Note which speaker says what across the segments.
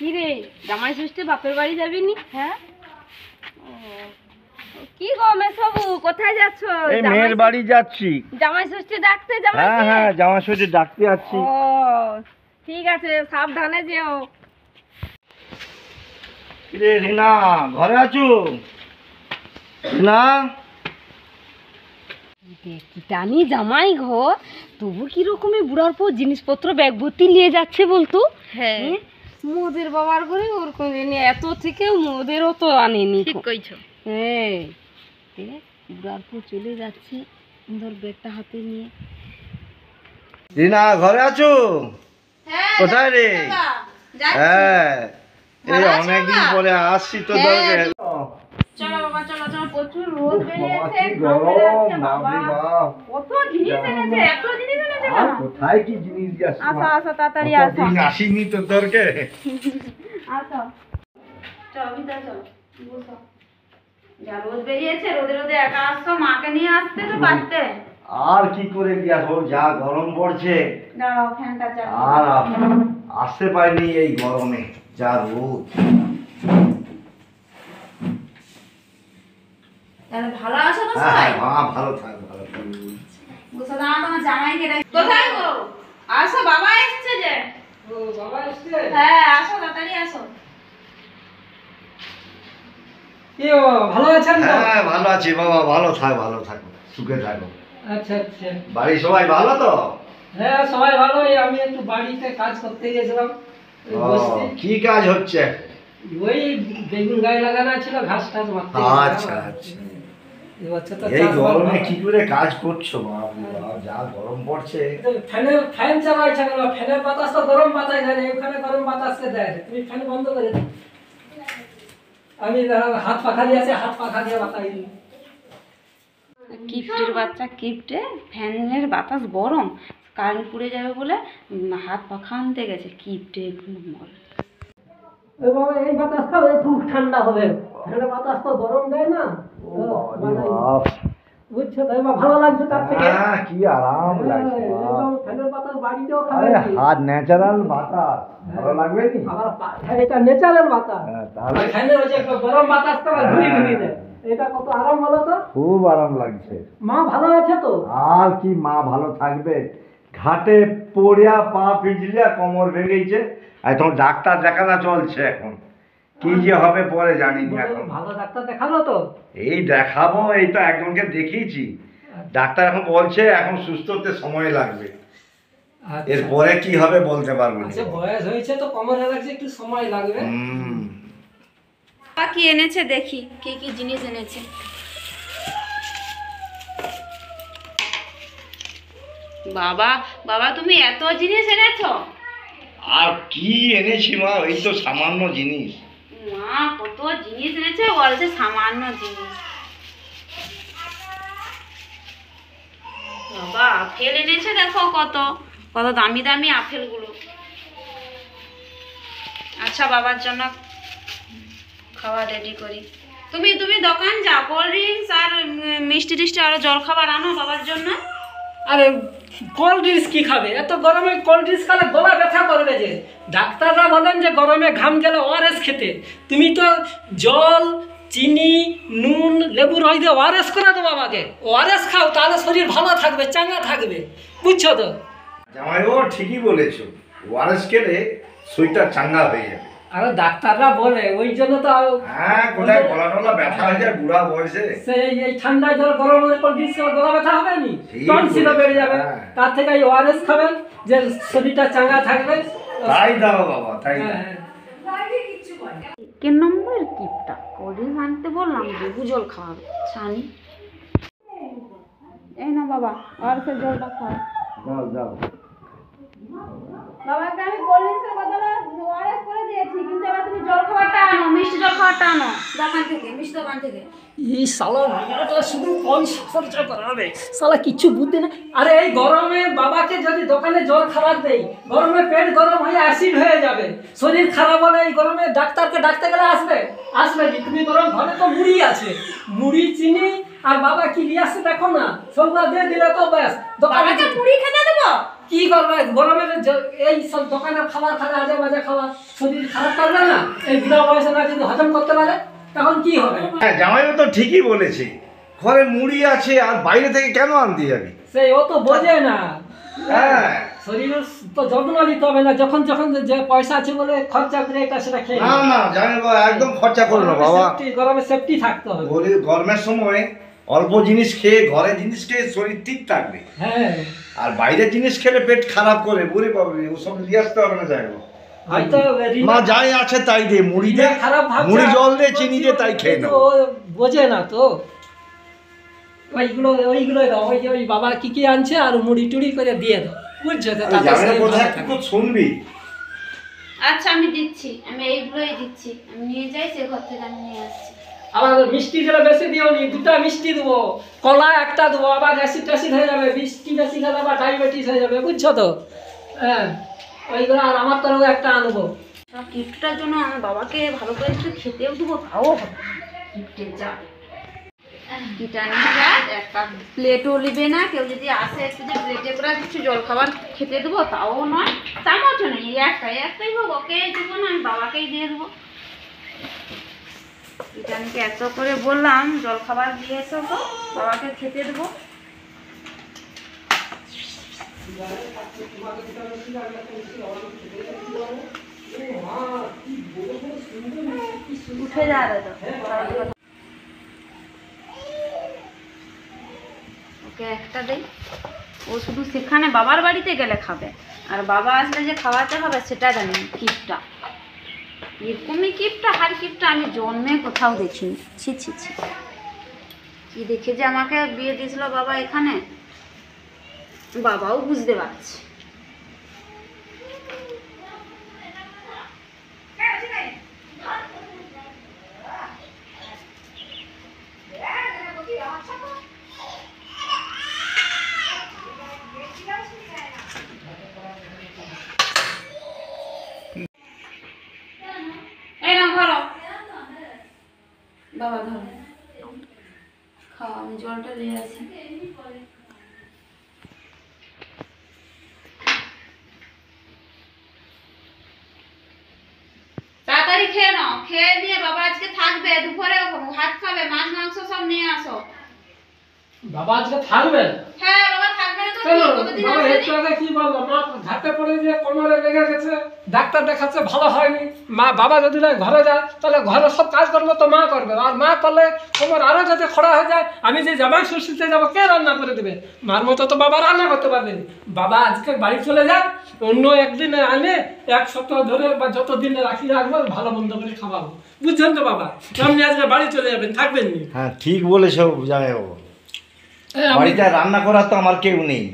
Speaker 1: কি রে জামাই ষষ্ঠী বাপের বাড়ি যাবি নি? হ্যাঁ কি গো মেসবু কোথায় যাচ্ছ?
Speaker 2: এই মেয়ের বাড়ি যাচ্ছি।
Speaker 1: জামাই ষষ্ঠী ডাকতে জামাই?
Speaker 2: হ্যাঁ হ্যাঁ জামাই ষষ্ঠী ডাকতে যাচ্ছি।
Speaker 1: ও ঠিক আছে সাবধানে যেও।
Speaker 2: রে রিনা ঘরে আছো? রিনা
Speaker 1: টানি জামাই ঘর তবু কিরকমই বুড়ার পর জিনিসপত্র ব্যাগ ভর্তি নিয়ে যাচ্ছে বলতো। হ্যাঁ মোদের বাবার ঘরে ওর কোনদিন এত থেকেও মোদেরও তো আনেনি। ঠিক কইছো। হ্যাঁ বুড়ার পর চলে যাচ্ছে ধর ব্যাগটা হাতে নিয়ে।
Speaker 2: রিনা ঘরে আছো? কোথায় রে? হ্যাঁ এই অনেকদিন পরে আসছি তো দরকার।
Speaker 1: চলো বাবা চলো চলো প্রচুর রোদ বেরিয়েছে কত জিনিস এনেছে এত জিনিস এনেছে কেন?
Speaker 2: কোথায় কি জিনিস যাচ্ছে?
Speaker 1: আসো আসো তাড়াতাড়ি আসো।
Speaker 2: আসিনি তো দরকার।
Speaker 1: আসো চলো ভিতরে চলো বসো। যা রোদ বেরিয়েছে রোদে রোদে একা আসছো মাকে নিয়ে আসতে তো পারতে।
Speaker 2: আর কি করে দিয়া হোক যা গরম পড়ছে।
Speaker 1: দাঁড়াও ফ্যানটা চালাও।
Speaker 2: আর আসতে পারিনি এই গরমে যা রোদ।
Speaker 1: তাহলে ভালো আছো তো
Speaker 2: হ্যাঁ
Speaker 1: সবাই?
Speaker 2: হ্যাঁ ভালো থাক ভালো থাক।
Speaker 1: বসো দাঁড়াও তোমার জামাইকে ডাকি। কোথায় গো? আসো বাবা এসেছে যে।
Speaker 3: ও বাবা এসেছে?
Speaker 1: হ্যাঁ আসো তাড়াতাড়ি আসো।
Speaker 3: কি বাবা ভালো আছেন তো?
Speaker 2: হ্যাঁ ভালো আছি বাবা ভালো থাক ভালো থাকো সুখে থাকো।
Speaker 3: আচ্ছা আচ্ছা।
Speaker 2: বাড়ির সবাই ভালো তো?
Speaker 3: হ্যাঁ সবাই ভালো। এই আমি একটু বাড়িতে কাজ করতে গেছিলাম। ওই বসছি।
Speaker 2: কি কাজ হচ্ছে?
Speaker 3: ওই বেগুন গায়ে লাগানো ছিল ঘাস টাস মারতে
Speaker 2: আচ্ছা আচ্ছা।
Speaker 3: এবছর তো
Speaker 2: এই
Speaker 3: চাষবাস
Speaker 2: গরমে
Speaker 3: ভালো।
Speaker 2: কি করে কাজ করছো বাবা যা গরম পড়ছে।
Speaker 3: ফ্যান চালাইছে কেন? ফ্যানের বাতাস তো গরম বাতাস দেয় না, ওখানে গরম বাতাসকে দেয়। তুমি ফ্যান বন্ধ করে দাও। আমি হাত পাখা দিয়ে আছে, হাত পাখা দিয়ে বাতাই দিই।
Speaker 1: কিপ্টের বাচ্চা কিপ্টে ফ্যানের বাতাস গরম কারেন্ট পুড়ে যাবে বলে হাত পাখা আনতে গেছে কিপ্টে এগুলো মরে।
Speaker 3: ওই বাবা এই বাতাস খাও একটু ঠান্ডা হবে। ফ্যানের বাতাস তো গরম দেয় না। বুঝছো তো? এবার ভালো লাগছে তার থেকে।
Speaker 2: হ্যাঁ কি আরাম লাগছে
Speaker 3: একদম ফ্যানের বাতাস বাড়িতেও
Speaker 2: আরে
Speaker 3: খাবে।
Speaker 2: হাত ন্যাচারাল বাতাস ভালো লাগবে নি?
Speaker 3: আবার এটা ন্যাচারাল বাতাস।
Speaker 2: হ্যাঁ, তাহলে
Speaker 3: আর ফ্যানের ওই যে একটা গরম বাতাস তো ঘুরি ঘুরি দেয়। এটা কত আরাম বলো তো?
Speaker 2: খুব আরাম লাগছে।
Speaker 3: মা ভালো আছে তো?
Speaker 2: আর কি মা ভালো থাকবে? ঘাটে পড়িয়া পা পিছলিয়া কোমর ভেঙেছে এখন ডাক্তার দেখানো চলছে এখন কি যে হবে পরে জানি না এখন।
Speaker 3: ভালো ডাক্তার দেখালো তো?
Speaker 2: এই দেখাবো এই তো একজনকে দেখিয়েছি ডাক্তার এখন বলছে এখন সুস্থ হতে সময় লাগবে এরপরে কি হবে বলতে পারবো না।
Speaker 3: আচ্ছা বয়স হয়েছে তো কোমরে লাগছে একটু সময় লাগবে।
Speaker 1: বাবা কি এনেছে দেখি কি কি জিনিস এনেছে। বাবা বাবা তুমি এত জিনিস এনেছো?
Speaker 2: আর কি এনেছি মা এই তো সামান্য জিনিস।
Speaker 1: মা কত জিনিস এনেছে বলছে সামান্য জিনিস। বাবা আপেল এনেছে দেখো কত কত দামি দামি আপেলগুলো। আচ্ছা বাবার জন্য খাওয়া রেডি করি। তুমি তুমি দোকান যাও কোল্ড ড্রিঙ্কস আর মিষ্টি টিষ্টি আরো জল খাবার আনো বাবার জন্য।
Speaker 3: আরে কোল্ড ড্রিঙ্কস কি খাবে? এত গরমে কোল্ড ড্রিঙ্কস খেলে গলা ব্যথা করবে যে। ডাক্তাররা বলেন যে গরমে ঘাম গেলে ওআরএস খেতে। তুমি তো জল চিনি নুন লেবু রস দিয়ে ওআরএস করে দেবো বাবাকে। ওআরএস খাও তাহলে শরীর ভালো থাকবে চাঙ্গা থাকবে বুঝছো তো?
Speaker 2: জামাইবাবু ঠিকই বলেছো ওআরএস খেলে শরীরটা চাঙ্গা হয়ে যাবে।
Speaker 3: আরে ডাক্তাররা বলে ওই জন্য তো।
Speaker 2: হ্যাঁ কোথায় গলা টলা ব্যথা হয়ে যায় বুড়া বয়সে।
Speaker 3: সেই এই ঠান্ডায় জল গরম কোল্ড ড্রিঙ্কস গলা ব্যথা হবে নি, টনসিলও বেড়ে যাবে। তার থেকে এই ওআরএস খাবেন যে শরীরটা চাঙ্গা থাকবে।
Speaker 2: তাই দাও বাবা তাই দাও।
Speaker 1: কে নম্বর কিপটা কোল্ড ড্রিঙ্কস আনতে বললাম লেবু জল খাওয়াবে ছানি। এই না বাবা আর সে জলটা খাও।
Speaker 2: দাও দাও।
Speaker 1: বাবাকে আমি কোল্ড ড্রিঙ্কসের বদলে ওআরএস করে দিয়েছি কিন্তু এবার তুমি জল খাবারটা আনো মিষ্টি জল খাবারটা আনো দোকান থেকে মিষ্টি দোকান থেকে।
Speaker 3: এই শালা শুধু পয়সা খরচা করাবে শালা কিচ্ছু বুদ্ধি না। আরে এই গরমে বাবাকে যদি দোকানে জল খাবার দেই গরমে পেট গরম হয়ে অ্যাসিড হয়ে যাবে শরীর খারাপ হলে এই গরমে ডাক্তারকে ডাকতে গেলে আসবে আসবে কি? তুমি গরম ঘরে তো মুড়ি আছে মুড়ি চিনি আর বাবা কি নিয়ে আসছে দেখো না সবগুলো দিয়ে দিলে তো ব্যাস দোকানে
Speaker 1: মুড়ি খেতে দেবো
Speaker 3: কি করবে গরমের এই সব দোকানের খাবার খাবে, আজে বাজে খাবার, শরীর খারাপ করবে না? এই বুড়া বয়সে না যদি হজম করতে পারে তখন কি হবে?
Speaker 2: হ্যাঁ জামাইবাবু তো ঠিকই বলেছে, ঘরে মুড়ি আছে আর বাইরে থেকে কেন আনতে যাবি?
Speaker 3: সেই ও তো বোঝে না।
Speaker 2: হ্যাঁ
Speaker 3: শরীরের তো যত্ন নিতে হবে না, যখন যখন যে পয়সা আছে বলে খরচা করে এটা সেটা খেয়ে
Speaker 2: না না জামাইবাবু একদম খরচা করো না বাবা।
Speaker 3: গরমে সেফটি থাকতে হবে।
Speaker 2: গরমের সময় অল্প জিনিস খেয়ে, ঘরের জিনিস খেয়ে শরীর ঠিক থাকবে।
Speaker 3: হ্যাঁ
Speaker 2: আর বাইরের জিনিস খেলে পেট খারাপ করে বুড়ি পাবে, ওসব নিয়ে আসতে হবে না যাইবো।
Speaker 3: হয়তো
Speaker 2: মা যাই আছে তাই দে, মুড়ি দে,
Speaker 3: খারাপ ভাবছে,
Speaker 2: মুড়ি জল দে, চিনি দে, তাই খেয়ে নাও।
Speaker 3: ও বোঝে না তো। ওইগুলো দাও, ওই বাবা কি কি আনছে আর মুড়ি টুড়ি করে দিয়ে দাও, বুঝছো তো? তাতে
Speaker 2: জামাইবাবু
Speaker 3: শরীর
Speaker 2: কোথায়
Speaker 3: ভালো থাকে।
Speaker 2: একটু শুনবি?
Speaker 1: আচ্ছা আমি দিচ্ছি, আমি এইগুলোই দিচ্ছি, আমি নিয়ে যাই, সে ঘর থেকে আমি নিয়ে আসছি।
Speaker 3: আবার মিষ্টি দিলে বেশি দিও নি, 2টা মিষ্টি দেবো, কলা একটা দেবো, আবার অ্যাসিড ট্যাসিড হয়ে যাবে, মিষ্টি বেশি খেলে আবার ডায়াবেটিস হয়ে যাবে, বুঝছো তো? হ্যাঁ ওইগুলো, আর আমার তরফে একটা আনবো।
Speaker 1: গিফটটার জন্য আমার বাবাকে ভালো করে একটু খেতেও দেবো, তাও হবে গিফটের যা গিটা নিয়ে যা, একটা প্লেটও নেবে না, কেউ যদি আসে একটু যে প্লেটে করে কিছু জলখাবার খেতে দেবো তাও নয়, চামচও নেই, একটাই হোক, ওকে দেবো না, আমি বাবাকেই দিয়ে দেবো। গিটানিকে এত করে বললাম জলখাবার দিয়ে এসো তো, বাবাকে খেতে দেবো। উঠে যা রে তো, ওকে একটা দেই, ও শুধু সেখানে বাবার বাড়িতে গেলে খাবে, আর বাবা আসলে যে খাওয়াতে হবে সেটা জানি না। কিপটা এরকমই কিপটা, হার কিপটা আমি জন্মে কোথাও দেখিনি। ছি ছি ছি, কি দেখে যে আমাকে বিয়ে দিয়েছিল বাবা এখানে, বাবাও বুঝতে পারছে। এই না ধরো বাবা, ধরো খাও, আমি জলটা নিয়ে আসি। তাড়াতাড়ি খেয়ে নাও, খেয়ে দিয়ে বাবা আজকে থাকবে, দুপুরে ভাত খাবে, মাছ মাংস সব নিয়ে আসো।
Speaker 3: বাবা আজকে থাকবে?
Speaker 1: হ্যাঁ বাবা থাকবে না তো কি,
Speaker 3: চলো,
Speaker 1: কতদিন
Speaker 3: বাবা
Speaker 1: আসেনি?
Speaker 3: একটু আগে কি বললো, মা ঘাটে পড়ে গিয়ে কোমরে লেগে গেছে, ডাক্তার দেখাচ্ছে ভালো হয়নি। মা বাবা যদি না ঘরে যায় তাহলে ঘরে সব কাজ করবে তো মা করবে, আর মা করলে কোমর আরো যাতে খড়া হয়ে যায়, আমি যে জামাই ষষ্ঠীতে যাবো কে রান্না করে দেবে? মার মতো তো বাবা রান্না করতে পারবে না। বাবা আজকে বাড়ি চলে যাক, অন্য একদিন আনে 1 সপ্তাহ ধরে বা যত দিনে রাখবো, ভালো মন্দ করে খাওয়াবো, বুঝছেন তো বাবা? আপনি আজকে বাড়ি চলে যাবেন, থাকবেন নি?
Speaker 2: হ্যাঁ ঠিক বলেছ জামাইবাবু,
Speaker 3: হ্যাঁ,
Speaker 2: বাড়িতে রান্না করার তো আমার কেউ নেই,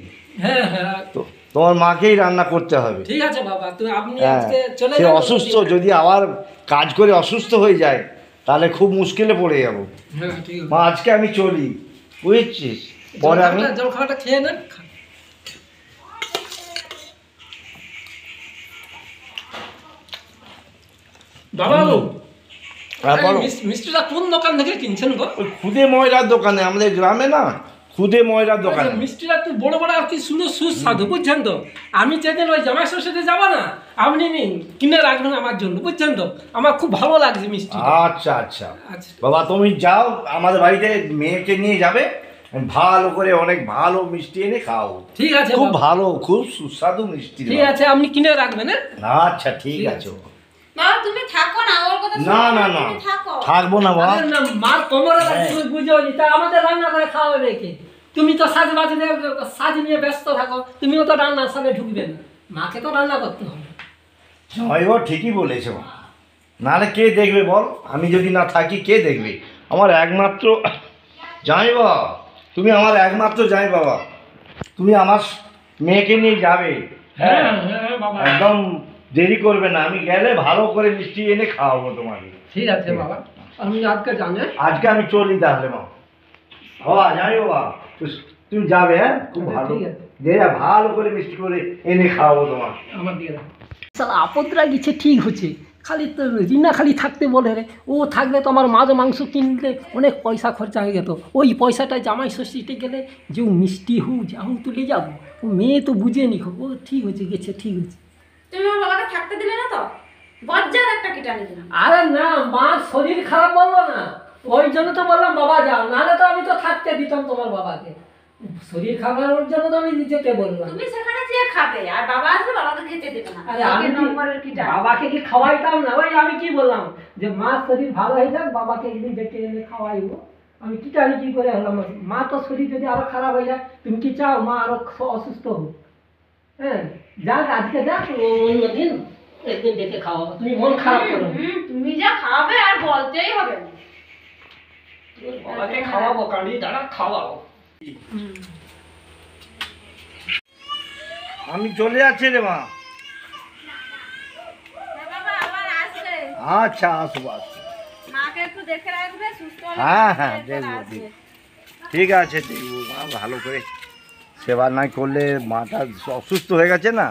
Speaker 3: হ্যাঁ হ্যাঁ
Speaker 2: তো তোমার মাকেই রান্না করতে হবে।
Speaker 3: ঠিক আছে বাবা, তুমি আপনি
Speaker 2: হ্যাঁ,
Speaker 3: আজকে চলে
Speaker 2: সে
Speaker 3: যান।
Speaker 2: অসুস্থ, যদি আবার কাজ করে অসুস্থ হয়ে যায় তাহলে খুব মুশকিলে পড়ে যাবো।
Speaker 3: হ্যাঁ ঠিক আছে,
Speaker 2: মা আজকে আমি চলি, বুঝছিস? পরে আমি
Speaker 3: জল খাওয়াটা খেয়ে নেন। বাবা মিষ্টিটা কোন দোকান থেকে কিনছেন গো?
Speaker 2: ওই খুদে ময়রার দোকানে, আমাদের গ্রামে না, খুদে ময়রার দোকানে।
Speaker 3: মিষ্টিটা একটু বড় বড় আর কি সুন্দর সুস্বাদু, বুঝছেন তো? আমি যেদিন ওই জামাই ষষ্ঠীতে যাবো না, আপনি কিনে রাখবেন আমার জন্য, বুঝছেন তো? আমার খুব ভালো লাগছে মিষ্টি।
Speaker 2: আচ্ছা আচ্ছা
Speaker 3: আচ্ছা
Speaker 2: বাবা, তুমি যাও, আমাদের বাড়িতে মেয়েকে নিয়ে যাবে, ভালো করে অনেক ভালো মিষ্টি এনে খাও।
Speaker 3: ঠিক আছে
Speaker 2: খুব
Speaker 3: বাবা।
Speaker 2: ভালো, খুব সুস্বাদু মিষ্টি।
Speaker 3: ঠিক আছে, আপনি কিনে রাখবেন। হ্যাঁ
Speaker 2: আচ্ছা ঠিক আছে।
Speaker 1: বাবা তুমি থাকো না, ওর কথা
Speaker 2: না
Speaker 1: শোনো
Speaker 2: না না,
Speaker 1: তুমি থাকো।
Speaker 2: থাকবো না বাবা।
Speaker 3: আরে না, মার কোমরে তুমি বুঝো নি, তা আমাদের রান্না করে খাওয়াবে কে? তুমি তো সাজ নিয়ে ব্যস্ত থাকো, তুমিও তো রান্নার সাথে ঢুকবে না, মাকে তো রান্না করতে হবে।
Speaker 2: জামাইবাবু ঠিকই বলেছো, নাহলে কে দেখবে বল? আমি যদি না থাকি কে দেখবে? আমার একমাত্র জামাইবাবা, তুমি আমার একমাত্র জামাইবাবা, তুমি আমার মেয়েকে নিয়ে যাবে। হ্যাঁ
Speaker 3: হ্যাঁ বাবা,
Speaker 2: একদম দেরি করবে না, আমি গেলে ভালো করে মিষ্টি এনে খাওয়াবো তোমাকে।
Speaker 3: ঠিক আছে বাবা, আমি আজকে জানি।
Speaker 2: আজকে আমি চলি তাহলে মা। বাবা জামাইবাবা, তুমি যাবে? হ্যাঁ খুব ভালো,
Speaker 3: ঠিক আছে।
Speaker 2: ভালো করে মিষ্টি করে এনে খাওয়াবো তোমার।
Speaker 3: আমার দিয়ে দাও। সালা আপদরা গেছে ঠিক হচ্ছে, খালি তো রিনা খালি থাকতে বলে রে, ও থাকলে তো আমার মাছ মাংস কিনলে অনেক পয়সা খরচা হয়ে যেত, ওই পয়সাটা জামাই ষষ্ঠীতে গেলে যে মিষ্টি হোক যা হোক তুলে যাবো, ও মেয়ে তো বুঝে নি, ও ঠিক হয়েছে গেছে ঠিক হয়েছে।
Speaker 1: তুমি আমার বাবাকে থাকতে দিলে না তো, বজ্জার একটা কিটানি দিলাম।
Speaker 3: আরে না, মা শরীর খারাপ বললো না, ওই জন্য তো বললাম বাবা যাও, নাহলে তো আমি তো থাকতে দিতাম তোমার বাবাকে, শরীর খারাপের জন্য তো আমি যেতে বললাম।
Speaker 1: তুমি সেখানে যে খাবে আর বাবা আসবে, বাবাকে খেতে দেবে না।
Speaker 3: আরে আমি
Speaker 1: এক
Speaker 3: কি-
Speaker 1: নম্বরের কিটানি।
Speaker 3: বাবাকে কি খাওয়াইতাম না, ওই আমি কি বললাম যে মা শরীর ভালো হয়ে যাক, বাবাকে একদিন ডেকে এনে খাওয়াইবো, আমি কিটানি কি করে হলাম? মা তো শরীর যদি আরো খারাপ হয়ে যায়, তুমি কি চাও মা আরো অসুস্থ হোক? হ্যাঁ, যাক আজকে যাক, অন্যদিন একদিন ডেকে খাওয়াবো, তুমি মন খারাপ করো না।
Speaker 1: তুমি যা খাবে আর বলতেই হবে না।
Speaker 3: বাবাকে খাওয়াবো, কাঁড়ি দাঁড়া খাওয়াবো।
Speaker 2: আমি চলে যাচ্ছি রে মা।
Speaker 1: বাবা আবার আসবে,
Speaker 2: আচ্ছা আসবো আসবো।
Speaker 1: মাকে একটু দেখে রাখবে, সুস্থ হলে
Speaker 2: হ্যাঁ হ্যাঁ
Speaker 1: এরপর
Speaker 2: দেখবো
Speaker 1: আসবে।
Speaker 2: দেখবো। ঠিক আছে দেখবো মা, ভালো করে সেবা না করলে মাটা অসুস্থ হয়ে গেছে না।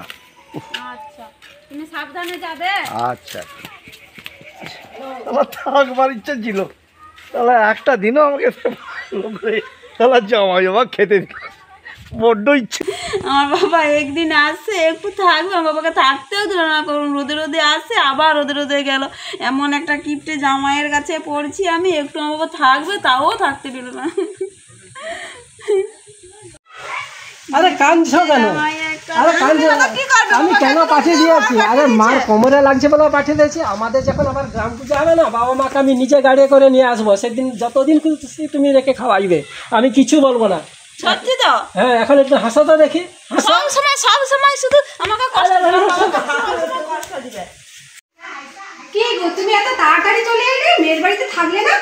Speaker 1: আচ্ছা, তুমি সাবধানে যাবে।
Speaker 2: আচ্ছা আমার থাকবার ইচ্ছা ছিল, তাহলে একটা দিনও আমাকে তাহলে জামাই বাবা খেতে দিল, বড্ড ইচ্ছে।
Speaker 4: আমার বাবা একদিন আসে একটু থাকবে, আমার বাবাকে থাকতেও দিল না, কারণ রোদে রোদে আসে আবার রোদে রোদে গেল, এমন একটা কিপটে জামাইয়ের কাছে পড়ছি আমি, একটু আমার বাবা থাকবে তাও থাকতে দিল না।
Speaker 3: আরে কাঁদছো কেন? আরে কাঁদছো, আমি কেন পাঠিয়ে দিয়েছি? আরে মার কোমরে লাগছে বলে পাঠিয়ে দিয়েছি। আমাদের যখন আবার গ্রাম পূজা হবে না, বাবা মাকে আমি নিজে গাড়ি করে নিয়ে আসবো, সেদিন যতদিন খুশি তুমি রেখে খাওয়াইবে, আমি কিছু বলবো না।
Speaker 4: সত্যি তো?
Speaker 3: হ্যাঁ, এখন একটু হাসো তো দেখি, হাসো।
Speaker 4: সব সময় শুধু আমাকে কষ্ট দিবে।
Speaker 5: কি গো, তুমি এত তাড়াতাড়ি চলে এলে, মেয়ের বাড়িতে থাকলে না?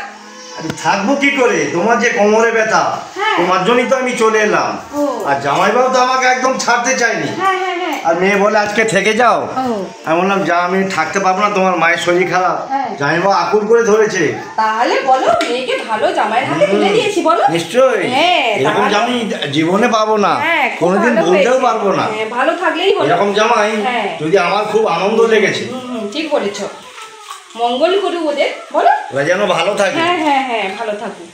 Speaker 2: আমি থাকবো কি করে, তোমার যে কোমরে ব্যথা,
Speaker 5: হ্যাঁ।
Speaker 2: তোমার জন্যই তো আমি চলে এলাম।
Speaker 5: ও।
Speaker 2: আর জামাইবাবু তো আমাকে একদম ছাড়তে চাইনি,
Speaker 5: হ্যাঁ হ্যাঁ হ্যাঁ।
Speaker 2: আর মেয়ে বলে আজকে থেকে যাও।
Speaker 5: ও
Speaker 2: আমি বললাম যা, আমি থাকতে পারবো না, তোমার মায়ের শরীর খারাপ।
Speaker 5: হ্যাঁ।
Speaker 2: জামাইবাবু আকুল করে ধরেছে।
Speaker 5: তাহলে বলো, মেয়েকে ভালো জামাইয়ের হাতে তুলে দিয়েছি বলো।
Speaker 2: নিশ্চয়ই,
Speaker 5: হ্যাঁ,
Speaker 2: এরকম
Speaker 5: তাহলে-
Speaker 2: জামাই জীবনে পাবো না,
Speaker 5: হ্যাঁ, খুব
Speaker 2: কোনোদিন
Speaker 5: ভালো
Speaker 2: বলতেও
Speaker 5: হয়েছে।
Speaker 2: পারবো না।
Speaker 5: হ্যাঁ, ভালো থাকলেই হলো।
Speaker 2: এরকম জামাই
Speaker 5: হ্যাঁ।
Speaker 2: যদি আমার খুব আনন্দ লেগেছে,
Speaker 5: ঠিক বলেছো, মঙ্গল করুক ওদের, বলো।
Speaker 2: ওরা যেন ভালো থাকে।
Speaker 5: হ্যাঁ হ্যাঁ হ্যাঁ, ভালো থাকুক।